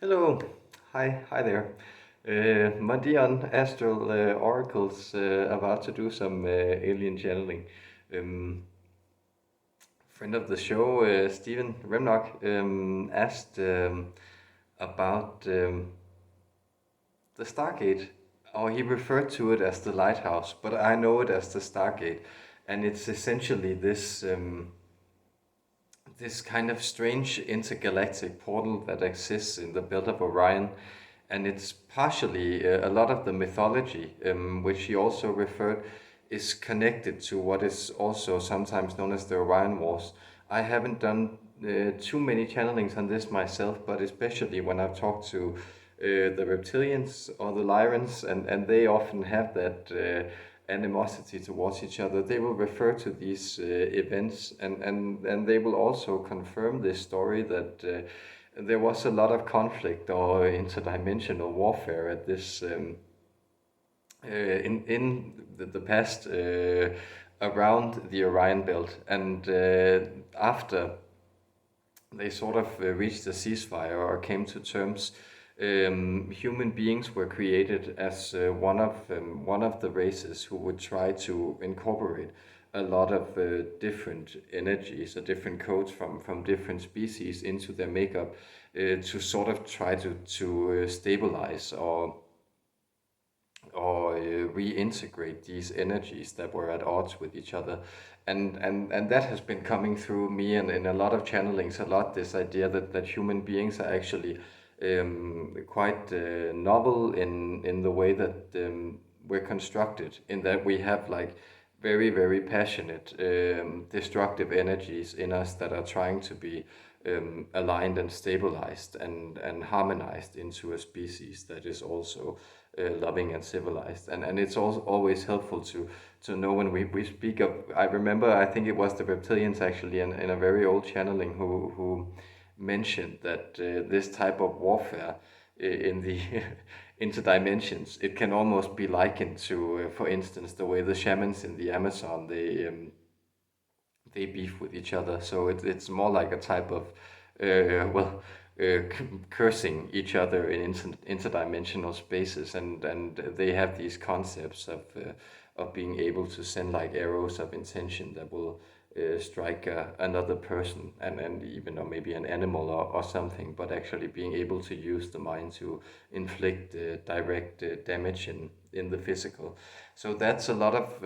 Hello, hi there. Mondion Astral Oracles about to do some alien channeling. Um, Friend of the show, Stephen Remnock, asked about the Stargate, or he referred to it as the lighthouse, but I know it as the Stargate, and it's essentially this kind of strange intergalactic portal that exists in the belt of Orion, and it's partially a lot of the mythology, which he also referred, is connected to what is also sometimes known as the Orion Wars. I haven't done too many channelings on this myself, but especially when I've talked to the reptilians or the Lyrians, and they often have that animosity towards each other. They will refer to these events, and they will also confirm this story that there was a lot of conflict or interdimensional warfare at this in the past around the Orion belt, and after they sort of reached a ceasefire or came to terms. Human beings were created as one of the races who would try to incorporate a lot of different energies or different codes from different species into their makeup to sort of try to stabilize or reintegrate these energies that were at odds with each other. And that has been coming through me and in a lot of channelings a lot, this idea that human beings are actually quite novel in the way that we're constructed, in that we have like very passionate destructive energies in us that are trying to be aligned and stabilized and harmonized into a species that is also loving and civilized. And it's also always helpful to know when we speak of, I remember, I think it was the reptilians actually in a very old channeling who mentioned that this type of warfare in the interdimensions, it can almost be likened to, for instance, the way the shamans in the Amazon, they beef with each other. So it's more like a type of, cursing each other in interdimensional spaces, and they have these concepts of being able to send like arrows of intention that will strike another person, and even or maybe an animal or something, but actually being able to use the mind to inflict direct damage in the physical. So that's a lot of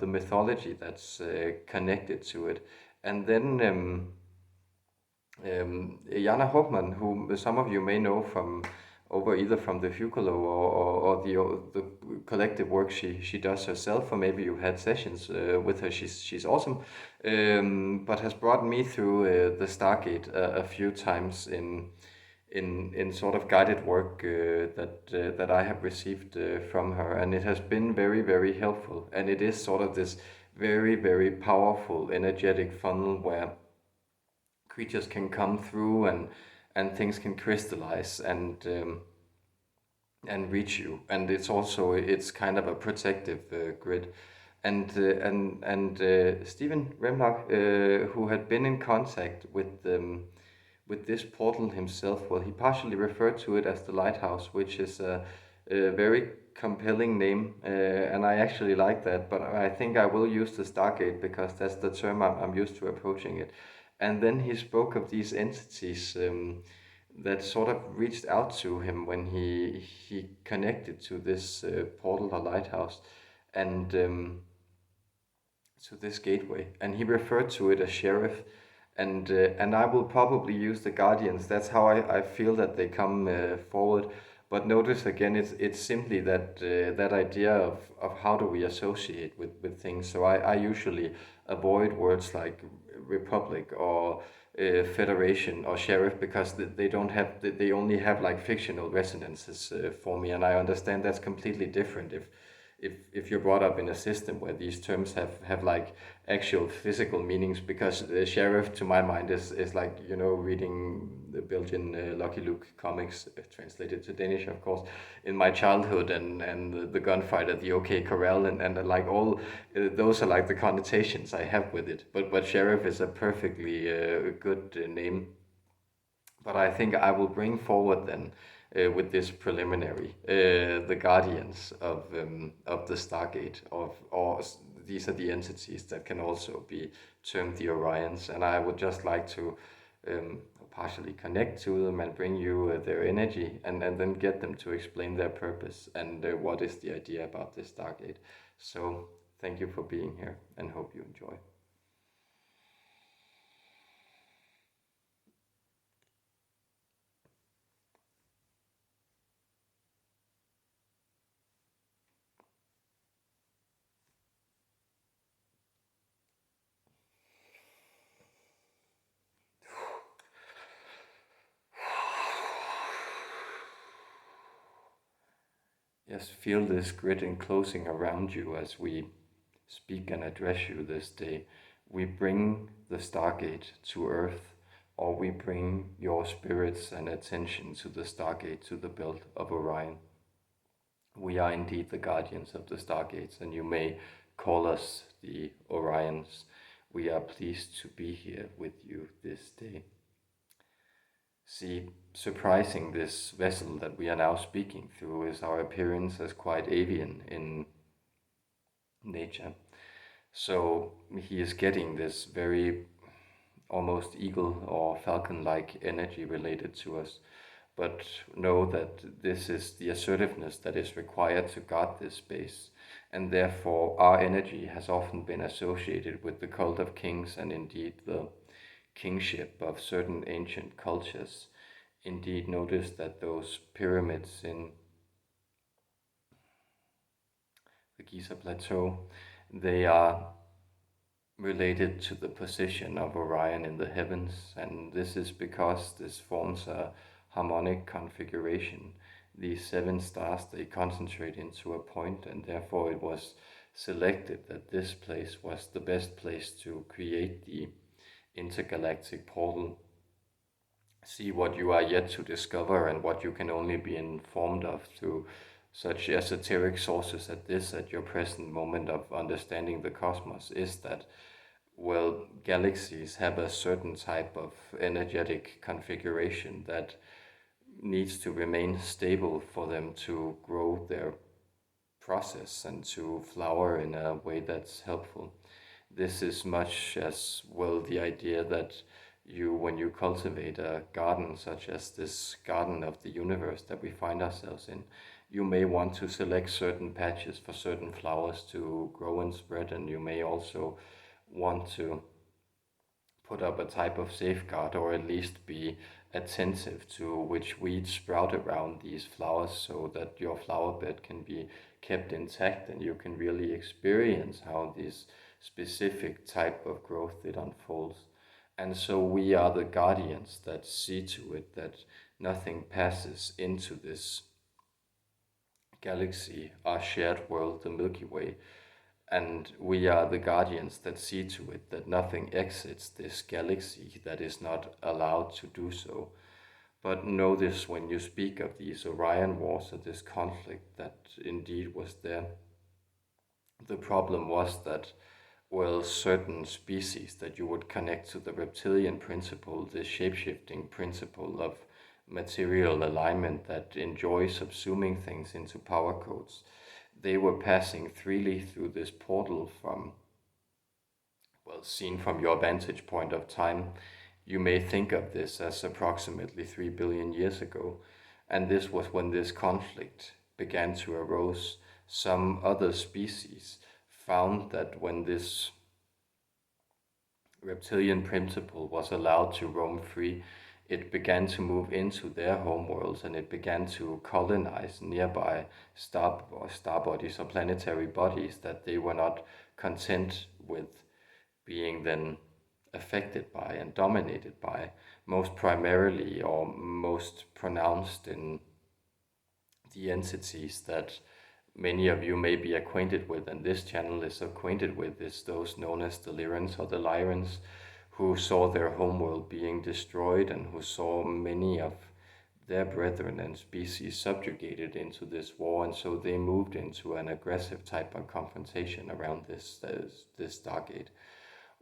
the mythology that's connected to it. And then Jana Hoffman, who some of you may know from over either from the Fugalo or the collective work she does herself, or maybe you had sessions with her. She's awesome, but has brought me through the Stargate a few times in sort of guided work that I have received from her, and it has been very helpful. And it is sort of this very powerful energetic funnel where creatures can come through and things can crystallize and reach you. And it's also it's kind of a protective grid. And Stephen Remlock, who had been in contact with this portal himself, well, he partially referred to it as the lighthouse, which is a very compelling name, and I actually like that. But I think I will use the Stargate because that's the term I'm used to approaching it. And then he spoke of these entities that sort of reached out to him when he connected to this portal or lighthouse, and to this gateway, and he referred to it as sheriff. And I will probably use the guardians. That's how I feel that they come forward. But notice again, it's simply that that idea of how do we associate with things. So I usually avoid words like republic or federation or sheriff, because they don't have, they only have like fictional resonances for me, and I understand that's completely different if you're brought up in a system where these terms have like actual physical meanings. Because the sheriff, to my mind, is like, you know, reading the built-in Lucky Luke comics, translated to Danish, of course, in my childhood, and the gunfight at the OK Corral, and like all those are like the connotations I have with it. But sheriff is a perfectly good name But I think I will bring forward then, with this preliminary, the guardians of the Stargate, these are the entities that can also be termed the Orions, and I would just like to partially connect to them and bring you their energy, and then get them to explain their purpose and what is the idea about this Stargate. So thank you for being here, and hope you enjoy. Yes, feel this grid enclosing around you as we speak and address you this day. We bring the Stargate to Earth, or we bring your spirits and attention to the Stargate, to the belt of Orion. We are indeed the guardians of the Stargates, and you may call us the Orions. We are pleased to be here with you this day. See, surprising this vessel that we are now speaking through is our appearance as quite avian in nature. So he is getting this very almost eagle or falcon like energy related to us. But know that this is the assertiveness that is required to guard this space, and therefore our energy has often been associated with the cult of kings and indeed the kingship of certain ancient cultures. Indeed, notice that those pyramids in the Giza Plateau, they are related to the position of Orion in the heavens, and this is because this forms a harmonic configuration. These seven stars, they concentrate into a point, and therefore it was selected that this place was the best place to create the intergalactic portal. See what you are yet to discover and what you can only be informed of through such esoteric sources as this at your present moment of understanding the cosmos is that, well, galaxies have a certain type of energetic configuration that needs to remain stable for them to grow their process and to flower in a way that's helpful. This is much as well the idea that when you cultivate a garden such as this garden of the universe that we find ourselves in, you may want to select certain patches for certain flowers to grow and spread, and you may also want to put up a type of safeguard or at least be attentive to which weeds sprout around these flowers so that your flower bed can be kept intact and you can really experience how this specific type of growth it unfolds. And so we are the guardians that see to it that nothing passes into this galaxy, our shared world, the Milky Way, and we are the guardians that see to it that nothing exits this galaxy that is not allowed to do so. But know this when you speak of these Orion Wars or this conflict that indeed was there. The problem was that, well, certain species that you would connect to the reptilian principle, the shapeshifting principle of material alignment that enjoy subsuming things into power codes, they were passing freely through this portal from, well, seen from your vantage point of time. You may think of this as approximately 3 billion years ago, and this was when this conflict began to arise. Some other species found that when this reptilian principle was allowed to roam free, it began to move into their homeworlds and it began to colonize nearby star bodies or planetary bodies that they were not content with being then affected by and dominated by, most primarily or most pronounced in the entities that many of you may be acquainted with, and this channel is acquainted with, is those known as the Lyrans or the Lyrans, who saw their homeworld being destroyed and who saw many of their brethren and species subjugated into this war, and so they moved into an aggressive type of confrontation around this Stargate.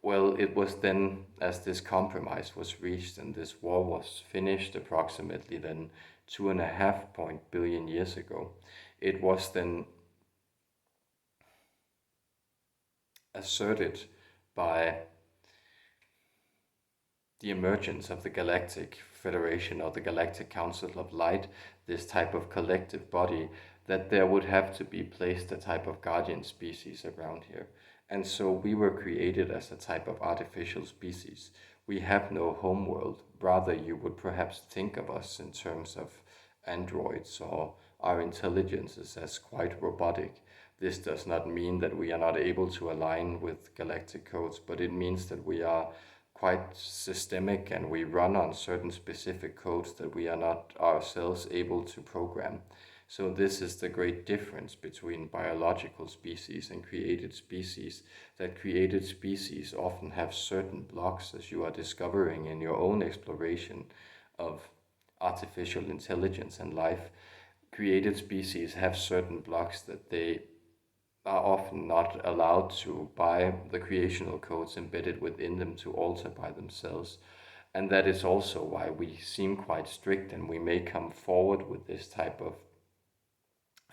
Well, it was then, as this compromise was reached and this war was finished approximately then 2.5 billion years ago, it was then asserted by the emergence of the Galactic Federation or the Galactic Council of Light, this type of collective body, that there would have to be placed a type of guardian species around here. And so we were created as a type of artificial species. We have no homeworld. Rather, you would perhaps think of us in terms of androids or our intelligences as quite robotic. This does not mean that we are not able to align with galactic codes, but it means that we are quite systemic and we run on certain specific codes that we are not ourselves able to program. So this is the great difference between biological species and created species, that created species often have certain blocks, as you are discovering in your own exploration of artificial intelligence and life. Created species have certain blocks that they are often not allowed to, by the creational codes embedded within them, to alter by themselves. And that is also why we seem quite strict and we may come forward with this type of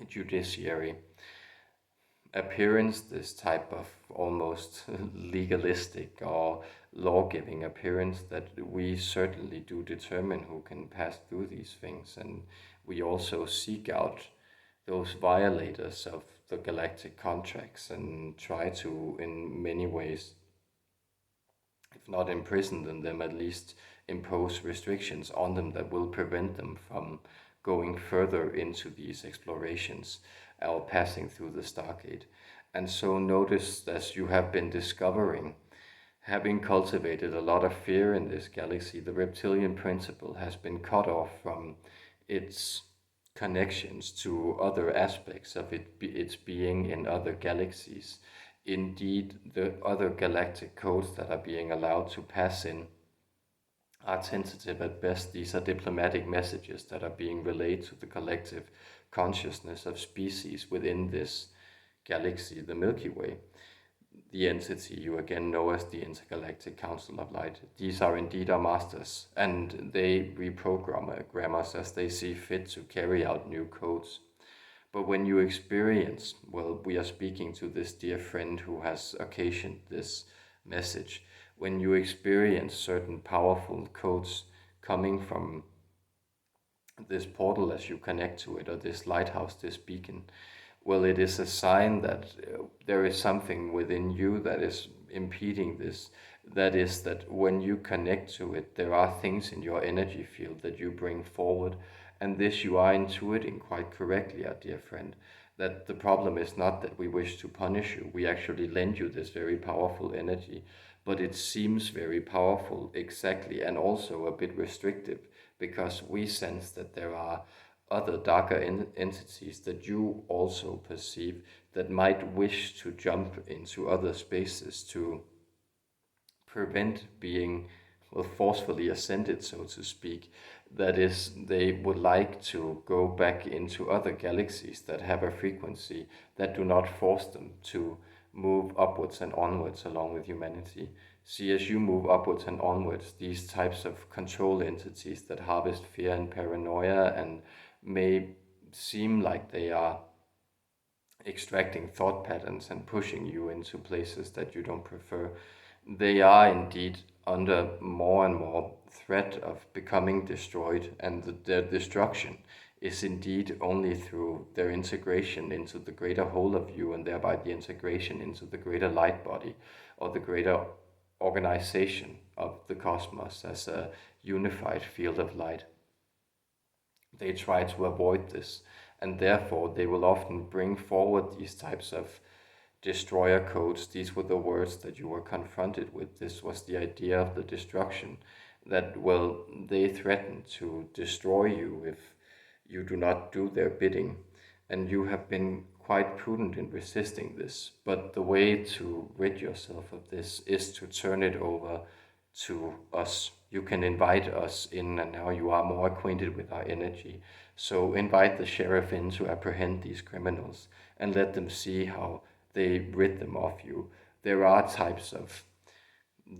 judiciary appearance, this type of almost legalistic or law giving appearance, that we certainly do determine who can pass through these things. And we also seek out those violators of the galactic contracts and try to, in many ways, if not imprison them, at least impose restrictions on them that will prevent them from going further into these explorations or passing through the Stargate. And so notice, as you have been discovering, having cultivated a lot of fear in this galaxy, the reptilian principle has been cut off from its connections to other aspects of its being in other galaxies. Indeed, the other galactic codes that are being allowed to pass in are tentative at best. These are diplomatic messages that are being relayed to the collective consciousness of species within this galaxy, the Milky Way, the entity you again know as the Intergalactic Council of Light. These are indeed our masters, and they reprogram us as they see fit to carry out new codes. But when you experience, well, we are speaking to this dear friend who has occasioned this message, when you experience certain powerful codes coming from this portal as you connect to it, or this lighthouse, this beacon, well, it is a sign that there is something within you that is impeding this. That is, that when you connect to it, there are things in your energy field that you bring forward. And this you are intuiting quite correctly, our dear friend, that the problem is not that we wish to punish you. We actually lend you this very powerful energy, but it seems very powerful, exactly, and also a bit restrictive, because we sense that there are other darker entities that you also perceive that might wish to jump into other spaces to prevent being, well, forcefully ascended, so to speak. That is, they would like to go back into other galaxies that have a frequency that do not force them to move upwards and onwards along with humanity. See, as you move upwards and onwards, these types of control entities that harvest fear and paranoia and may seem like they are extracting thought patterns and pushing you into places that you don't prefer, they are indeed under more and more threat of becoming destroyed, and their destruction is indeed only through their integration into the greater whole of you, and thereby the integration into the greater light body or the greater organization of the cosmos as a unified field of light. They try to avoid this, and therefore they will often bring forward these types of destroyer codes. These were the words that you were confronted with. This was the idea of the destruction, that, well, they threaten to destroy you if you do not do their bidding. And you have been quite prudent in resisting this. But the way to rid yourself of this is to turn it over to us. You can invite us in, and now you are more acquainted with our energy. So invite the sheriff in to apprehend these criminals and let them see how they rid them of you. There are types of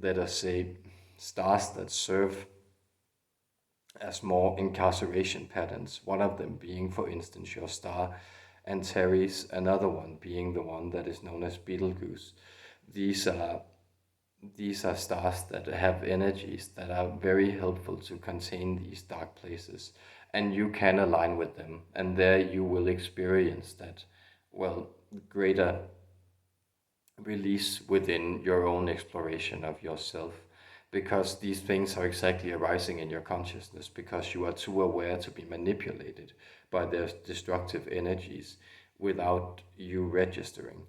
let us say, stars that serve as more incarceration patterns. One of them being, for instance, your star Antares, another one being the one that is known as Betelgeuse. These are these are stars that have energies that are very helpful to contain these dark places, and you can align with them, and there you will experience that, well, greater release within your own exploration of yourself, because these things are exactly arising in your consciousness because you are too aware to be manipulated by their destructive energies without you registering.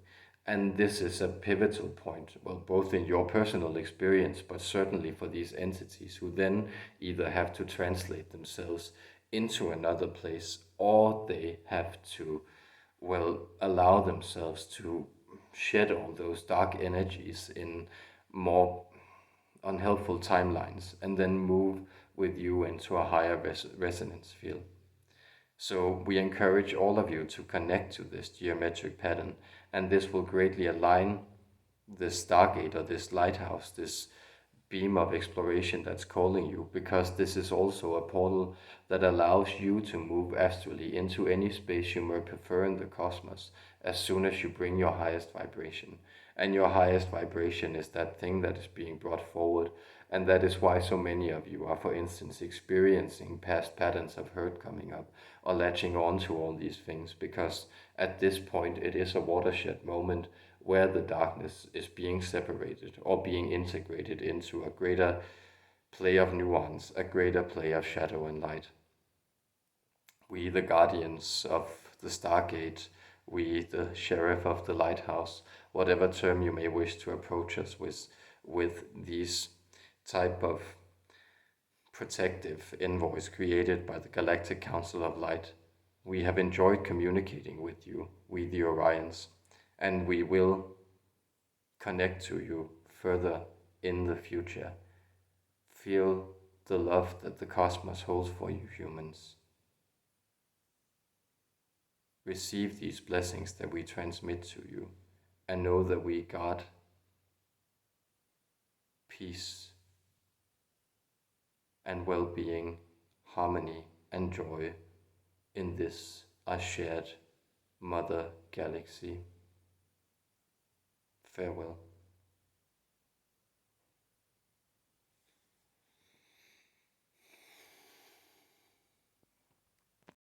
And this is a pivotal point, well, both in your personal experience, but certainly for these entities who then either have to translate themselves into another place, or they have to, well, allow themselves to shed all those dark energies in more unhelpful timelines and then move with you into a higher resonance field. So we encourage all of you to connect to this geometric pattern, and this will greatly align this Stargate or this lighthouse, this beam of exploration that's calling you, because this is also a portal that allows you to move astrally into any space you may prefer in the cosmos as soon as you bring your highest vibration. And your highest vibration is that thing that is being brought forward, and that is why so many of you are, for instance, experiencing past patterns of hurt coming up or latching on to all these things, because at this point it is a watershed moment where the darkness is being separated or being integrated into a greater play of nuance, a greater play of shadow and light. We, the guardians of the Stargate, we, the sheriff of the lighthouse, whatever term you may wish to approach us with these type of protective envoys created by the Galactic Council of Light, we have enjoyed communicating with you, we the Orions, and we will connect to you further in the future. Feel the love that the cosmos holds for you humans. Receive these blessings that we transmit to you, and know that we guard peace and well-being, harmony and joy in this our shared Mother Galaxy. Farewell.